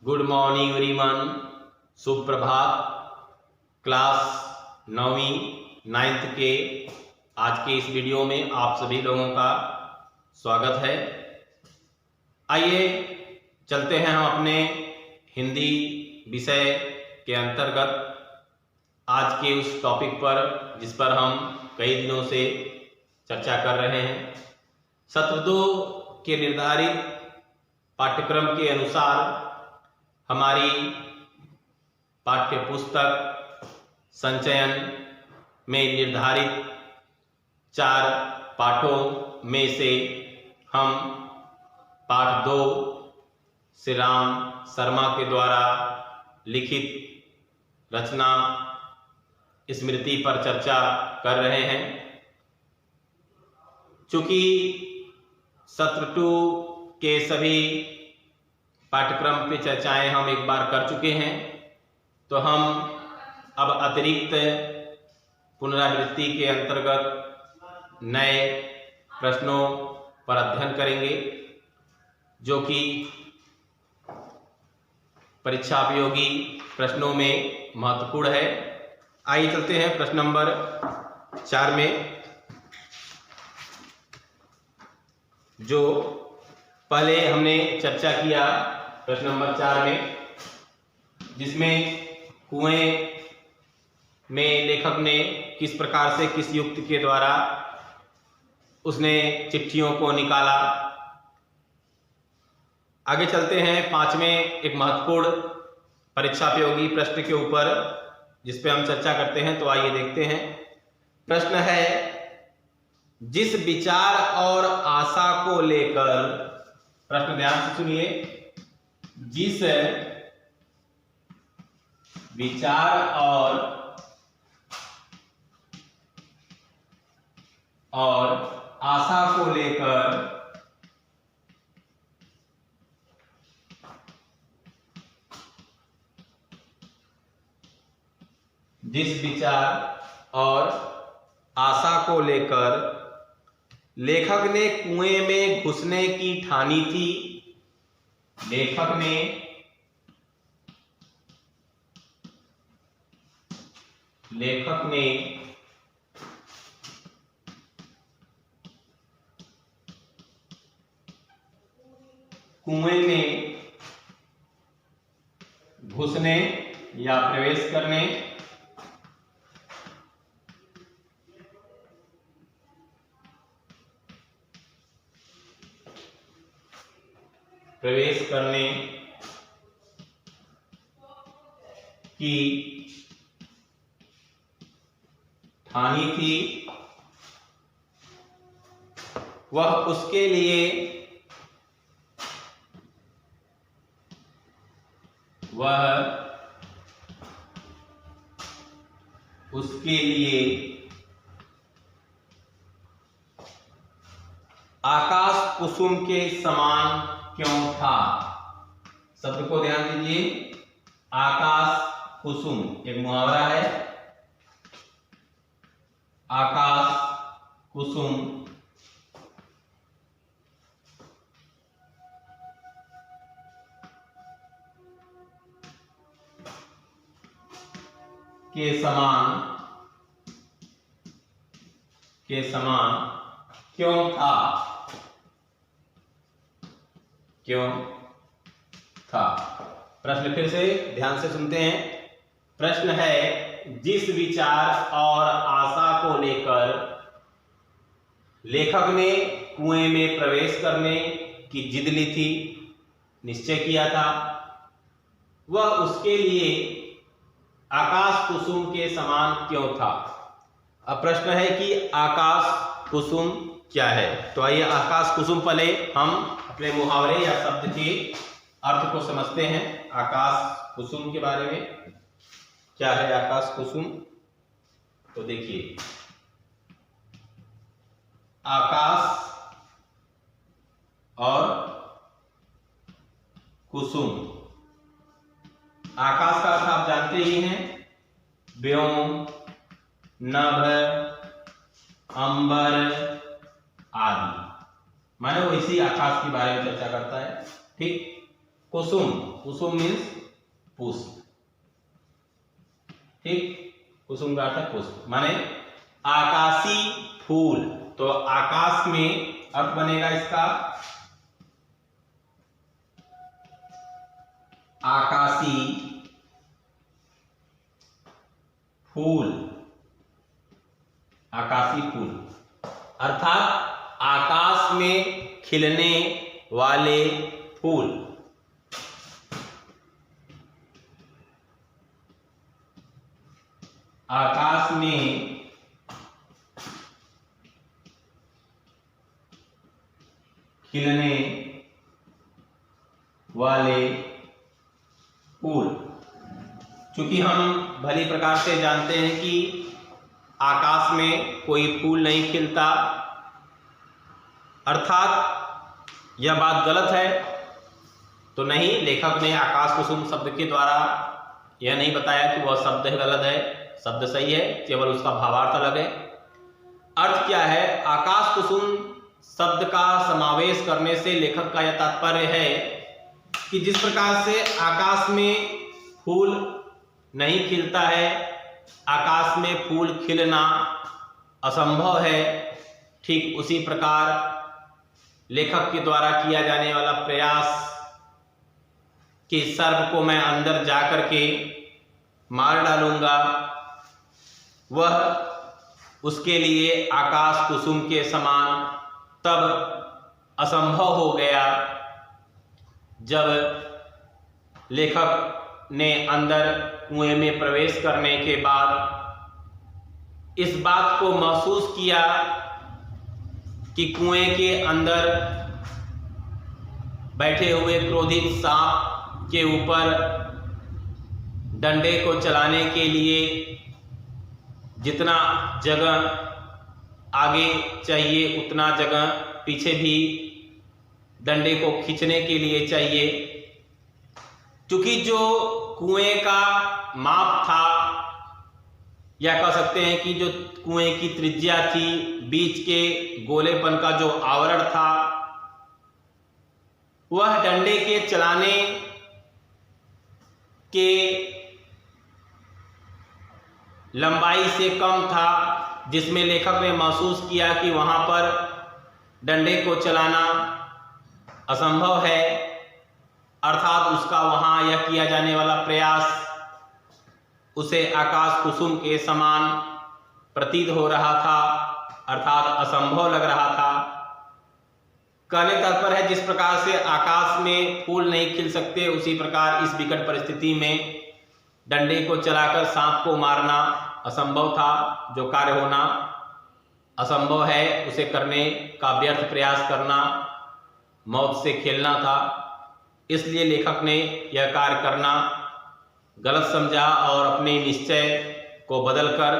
Good morning everyone. सुप्रभात। Class 9वीं 9th के आज के इस वीडियो में आप सभी लोगों का स्वागत है। आइए चलते हैं हम अपने हिंदी विषय के अंतर्गत आज के उस टॉपिक पर जिस पर हम कई दिनों से चर्चा कर रहे हैं। सत्र 2 के निर्धारित पाठ्यक्रम के अनुसार हमारी पाठ्य पुस्तक संचयन में निर्धारित 4 पाठों में से हम पाठ 2 श्री राम शर्मा के द्वारा लिखित रचना स्मृति पर चर्चा कर रहे हैं। चूंकि सत्र 2 के सभी पाठ्यक्रम पे चर्चाएं हम एक बार कर चुके हैं, तो हम अब अतिरिक्त पुनरावृत्ति के अंतर्गत नए प्रश्नों पर अध्ययन करेंगे जो कि परीक्षा उपयोगी प्रश्नों में महत्वपूर्ण है। आइए चलते हैं प्रश्न नंबर 4 में, जो पहले हमने चर्चा किया प्रश्न नंबर 4 में, जिसमें कुएं में लेखक ने किस प्रकार से किस युक्ति के द्वारा उसने चिट्ठियों को निकाला। आगे चलते हैं 5वें एक महत्वपूर्ण परीक्षा उपयोगी प्रश्न के ऊपर जिस पे हम चर्चा करते हैं। तो आइए देखते हैं। प्रश्न है, जिस विचार और आशा को लेकर, प्रश्न ध्यान से सुनिए, जिस विचार और आशा को लेकर जिस विचार और आशा को लेकर लेखक ने कुएं में घुसने की ठानी थी, लेखक ने कुएं में घुसने या प्रवेश करने की ठानी थी। वह उसके लिए आकाश कुसुम के समान क्यों था। शब्द को ध्यान दीजिए, आकाश कुसुम एक मुहावरा है। आकाश कुसुम के समान क्यों था। प्रश्न फिर से ध्यान से सुनते हैं। प्रश्न है, जिस विचार और आशा को लेकर लेखक ने कुएं में प्रवेश करने की जिद ली थी, निश्चय किया था, वह उसके लिए आकाश कुसुम के समान क्यों था। अब प्रश्न है कि आकाश कुसुम क्या है। तो आइए आकाश कुसुम पहले हम अपने मुहावरे या शब्द के अर्थ को समझते हैं। आकाश कुसुम के बारे में क्या है आकाश कुसुम, तो देखिए, आकाश और कुसुम। आकाश का अर्थ आप जानते ही हैं, व्योम, नभ, अंबर आदि, माने वो इसी आकाश के बारे में चर्चा करता है। ठीक, कुसुम, कुसुम मीन्स पुष्प, ठीक, कुसुम का अर्थ है पुष्प, माने आकाशी फूल। तो आकाश में अर्थ बनेगा इसका आकाशी फूल, आकाशी फूल अर्थात आकाश में खिलने वाले फूल। आकाश में खिलने वाले फूल। चूंकि हम भली प्रकार से जानते हैं कि आकाश में कोई फूल नहीं खिलता, अर्थात यह बात गलत है, तो नहीं, लेखक ने आकाश कुसुम शब्द के द्वारा यह नहीं बताया कि वह शब्द गलत है, शब्द सही है, केवल उसका भावार्थ अलग है। अर्थ क्या है? आकाश कुसुम शब्द का समावेश करने से लेखक का यह तात्पर्य है कि जिस प्रकार से आकाश में फूल नहीं खिलता है, आकाश में फूल खिलना असंभव है, ठीक उसी प्रकार लेखक के द्वारा किया जाने वाला प्रयास कि सर्प को मैं अंदर जाकर के मार डालूंगा, वह उसके लिए आकाश कुसुम के समान तब असंभव हो गया जब लेखक ने अंदर कुएं में प्रवेश करने के बाद इस बात को महसूस किया कि कुएं के अंदर बैठे हुए क्रोधित सांप के ऊपर डंडे को चलाने के लिए जितना जगह आगे चाहिए उतना जगह पीछे भी डंडे को खींचने के लिए चाहिए। क्योंकि जो कुएं का माप था, या कह सकते हैं कि जो कुएं की त्रिज्या थी, बीच के गोलेपन का जो आवरण था, वह डंडे के चलाने के लंबाई से कम था, जिसमें लेखक ने महसूस किया कि वहां पर डंडे को चलाना असंभव है, अर्थात उसका वहां यह किया जाने वाला प्रयास उसे आकाश कुसुम के समान प्रतीत हो रहा था, अर्थात असंभव लग रहा था। कहने तात्पर्य है जिस प्रकार से आकाश में फूल नहीं खिल सकते, उसी प्रकार इस विकट परिस्थिति में डंडे को चलाकर सांप को मारना असंभव था। जो कार्य होना असंभव है उसे करने का व्यर्थ प्रयास करना मौत से खेलना था। इसलिए लेखक ने यह कार्य करना गलत समझा और अपने निश्चय को बदलकर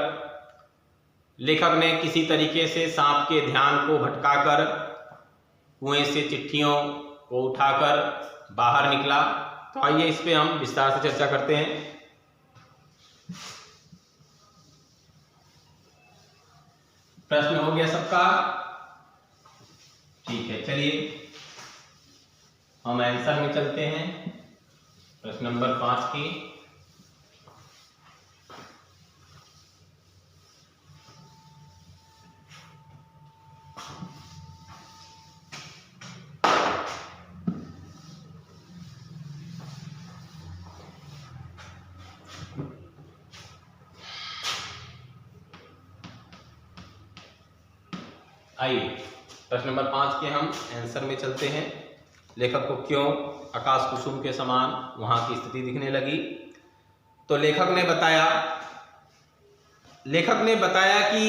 लेखक ने किसी तरीके से सांप के ध्यान को भटकाकर कुएं से चिट्ठियों को उठाकर बाहर निकला। तो आइए इस पे हम विस्तार से चर्चा करते हैं। प्रश्न हो गया सबका? ठीक है, चलिए हम आंसर में चलते हैं प्रश्न नंबर 5 की। आइए प्रश्न नंबर 5 के हम आंसर में चलते हैं। लेखक को क्यों आकाश कुसुम के समान वहां की स्थिति दिखने लगी? तो लेखक ने बताया कि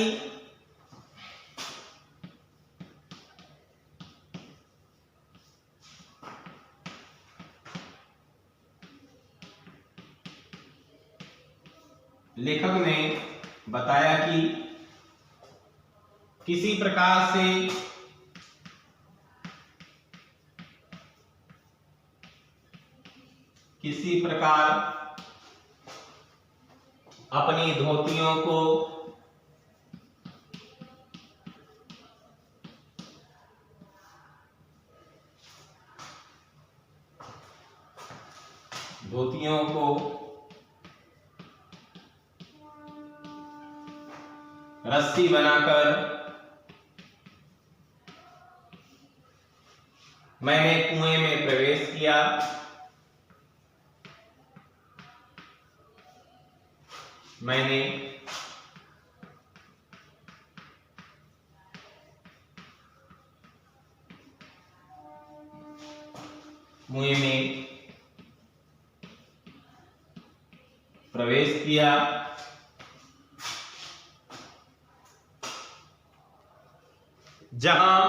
किसी प्रकार अपनी धोतियों को धोतियों को रस्सी बनाकर मैंने कुएं में प्रवेश किया। मैंने कुएं में प्रवेश किया। जहां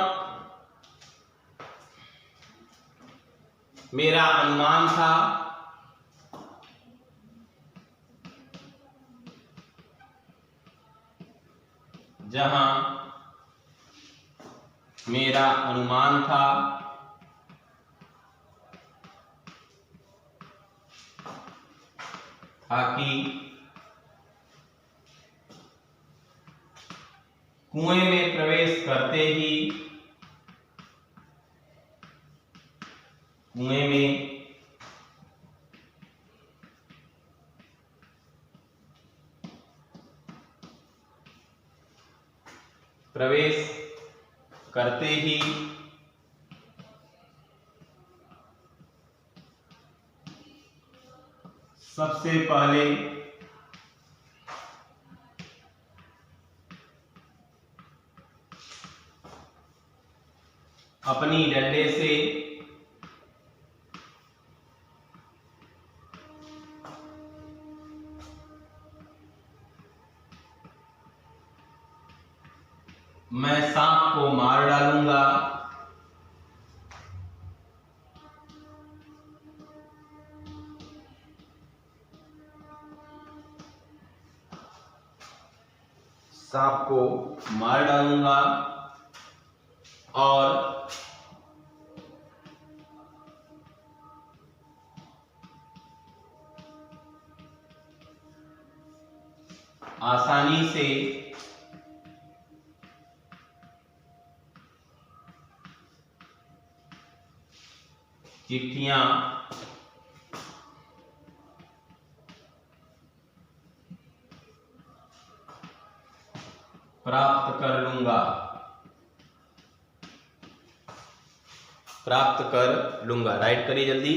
मेरा अनुमान था कि कुएं में प्रवेश करते ही कुएं में प्रवेश करते ही सबसे पहले अपनी डंडे से मैं सांप को मार डालूंगा। सांप को मार डालूंगा और आसानी से चिट्ठियां प्राप्त कर लूंगा। राइट करिए जल्दी।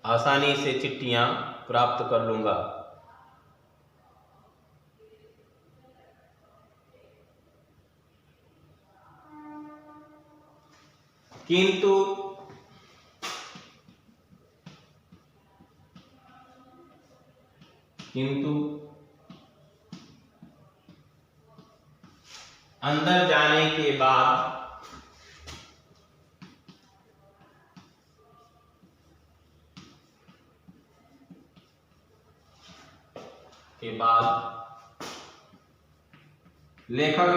आसानी से चिट्ठियां प्राप्त कर लूंगा। किंतु अंदर जाने के बाद लेखक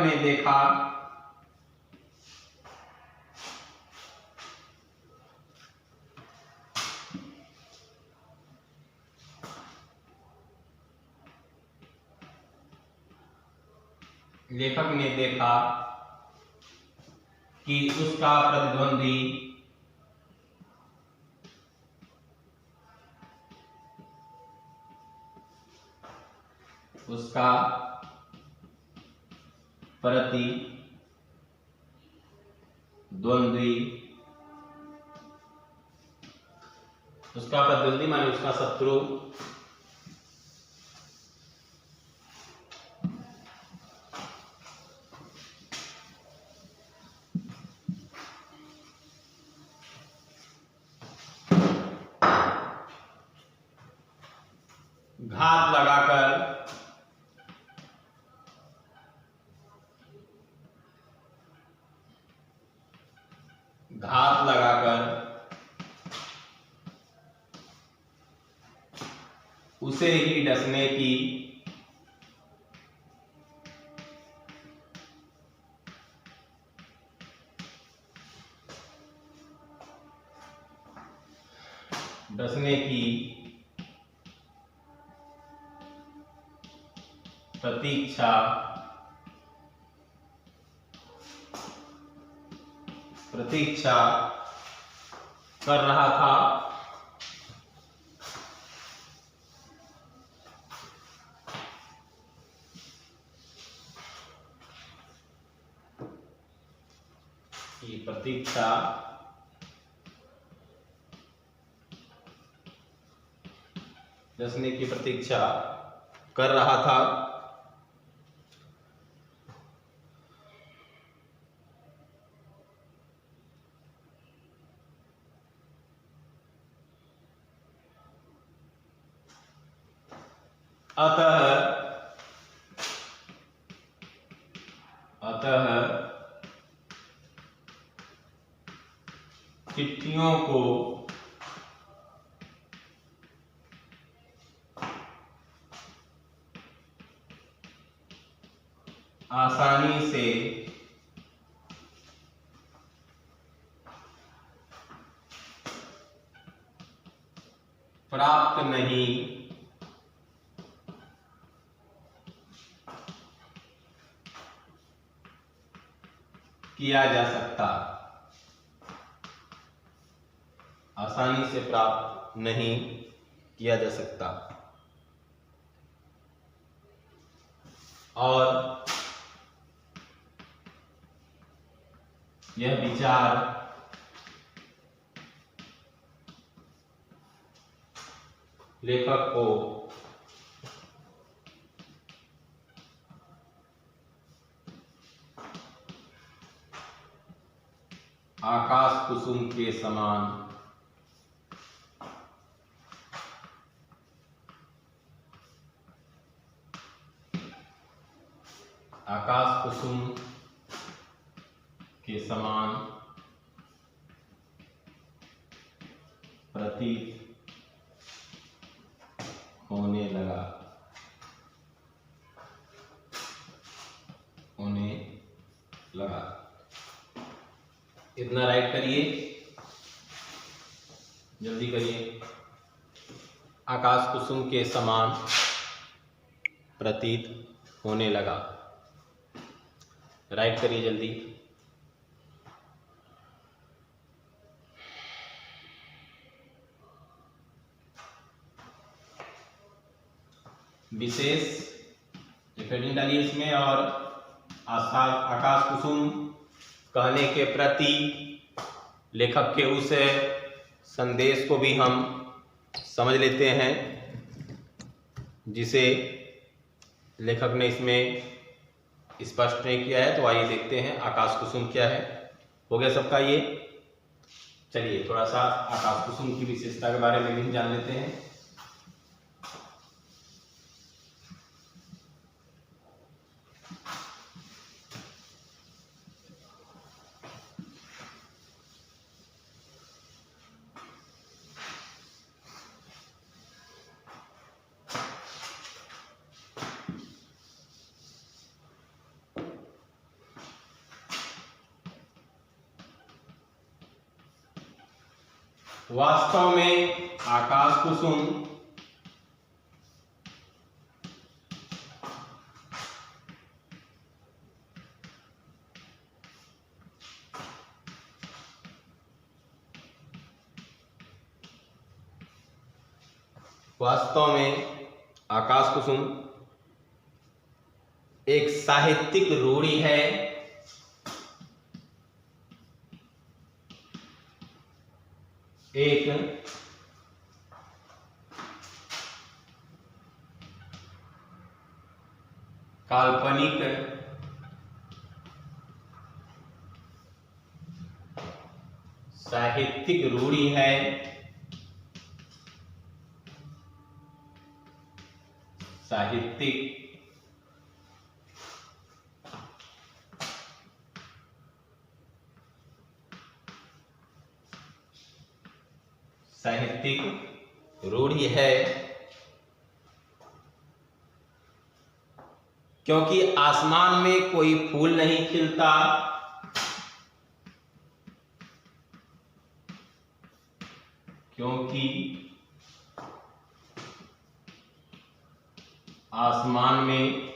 ने देखा कि उसका प्रतिद्वंदी उसका प्रतिद्वंदी माने उसका शत्रु घात लगाकर उसे ही डसने की प्रतीक्षा कर रहा था की प्रतीक्षा जसने की प्रतीक्षा कर रहा था अतः चिट्ठियों को आसानी से प्राप्त नहीं किया जा सकता। आसानी से प्राप्त नहीं किया जा सकता। और यह विचार लेखक को आकाश कुसुम के समान आकाश कुसुम के समान प्रतीत होने लगा। इतना राइट करिए, जल्दी करिए। आकाश कुसुम के समान प्रतीत होने लगा। राइट करिए जल्दी। विशेष हेडिंग डालिए इसमें, और आकाश कुसुम कहने के प्रति लेखक के उस संदेश को भी हम समझ लेते हैं जिसे लेखक ने इसमें स्पष्ट नहीं किया है। तो आइए देखते हैं आकाश कुसुम क्या है। हो गया सबका ये। चलिए थोड़ा सा आकाश कुसुम की विशेषता के बारे में भी जान लेते हैं। वास्तव में आकाश कुसुम एक साहित्यिक रूढ़ि है एक काल्पनिक साहित्यिक रूढ़ि है साहित्यिक रूढ़ि है, क्योंकि आसमान में कोई फूल नहीं खिलता, क्योंकि आसमान में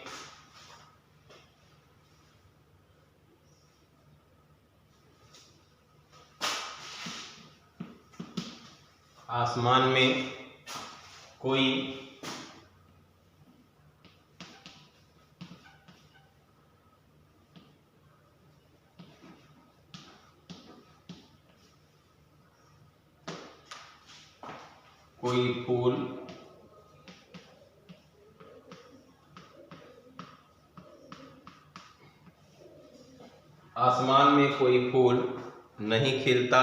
आसमान में कोई फूल आसमान में कोई फूल नहीं खिलता,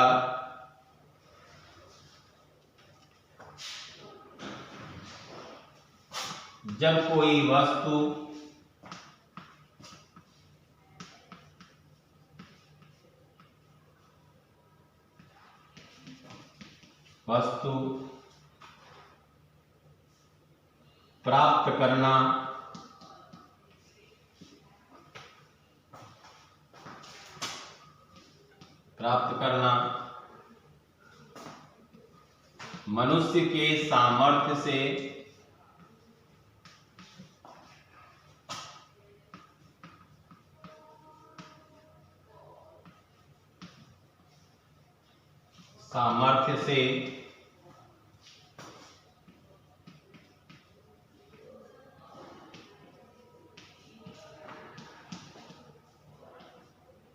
जब कोई वस्तु प्राप्त करना मनुष्य के सामर्थ्य से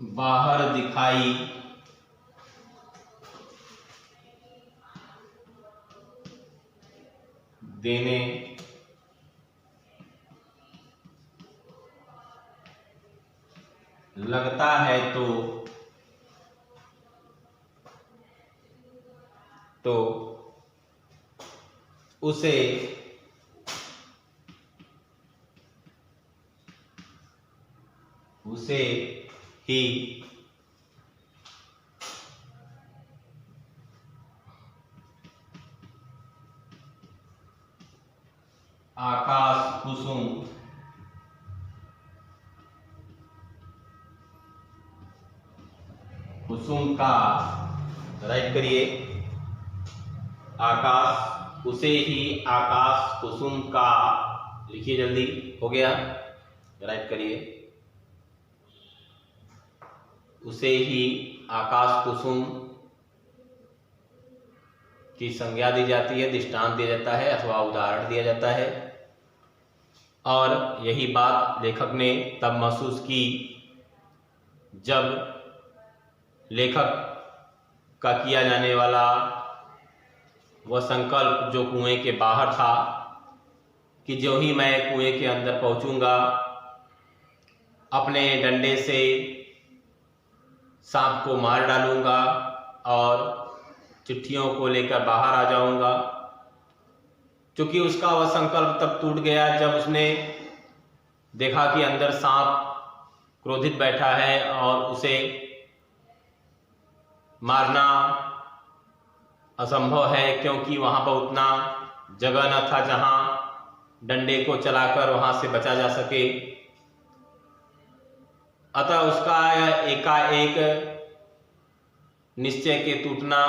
बाहर दिखाई देने लगता है तो उसे ही आकाश कुसुम का, राइट करिए, आकाश, उसे ही आकाश कुसुम का, लिखिए जल्दी, हो गया, राइट करिए, उसे ही आकाश कुसुम की संज्ञा दी जाती है, दृष्टांत दिया जाता है अथवा उदाहरण दिया जाता है। और यही बात लेखक ने तब महसूस की जब लेखक का किया जाने वाला वह संकल्प जो कुएं के बाहर था कि जो ही मैं कुएं के अंदर पहुंचूंगा, अपने डंडे से सांप को मार डालूंगा और चिट्ठियों को लेकर बाहर आ जाऊंगा। क्योंकि उसका वह संकल्प तब टूट गया जब उसने देखा कि अंदर सांप क्रोधित बैठा है और उसे मारना असंभव है, क्योंकि वहां पर उतना जगह न था जहां डंडे को चलाकर वहां से बचा जा सके। अतः उसका एकाएक निश्चय के टूटना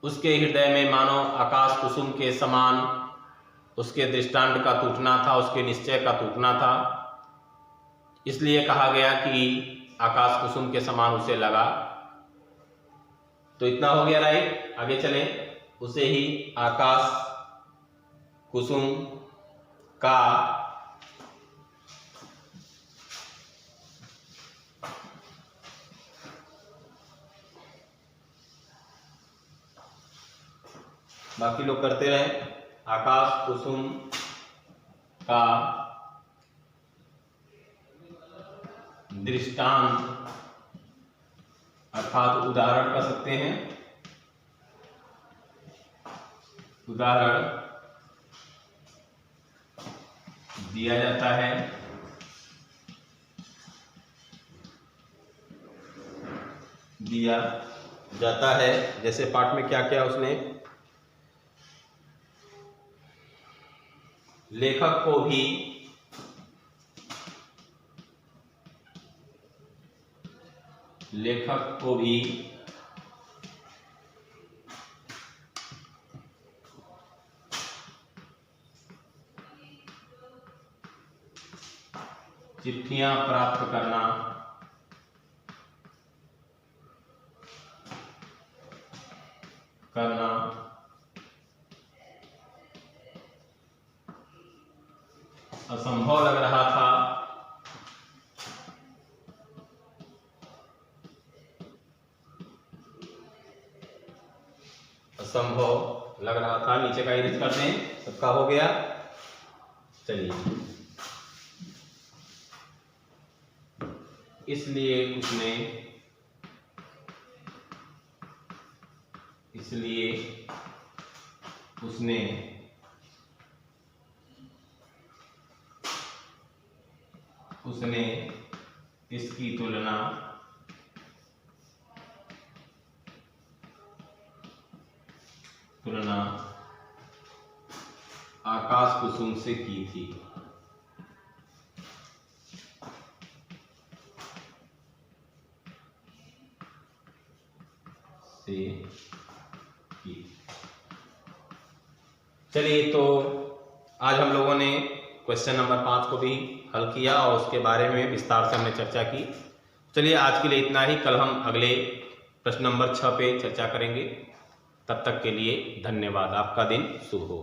उसके हृदय में मानो आकाश कुसुम के समान उसके दृष्टांत का टूटना था, उसके निश्चय का टूटना था। इसलिए कहा गया कि आकाश कुसुम के समान उसे लगा। तो इतना हो गया, राइट। आगे चलें। उसे ही आकाश कुसुम का बाकी लोग करते रहे। आकाश कुसुम का दृष्टांत अर्थात उदाहरण कर सकते हैं। उदाहरण दिया जाता है। जैसे पाठ में क्या क्या उसने लेखक को भी चिट्ठियां प्राप्त करना करना असंभव लग रहा था, असंभव लग रहा था। नीचे का इरेज करते हैं, सबका हो गया। चलिए, इसलिए उसने इसकी तुलना आकाश कुसुम से की थी। चलिए, तो आज हम लोगों ने क्वेश्चन नंबर 5 को भी हल किया और उसके बारे में विस्तार से हमने चर्चा की। चलिए, आज के लिए इतना ही। कल हम अगले प्रश्न नंबर 6 पे चर्चा करेंगे। तब तक के लिए धन्यवाद। आपका दिन शुभ हो।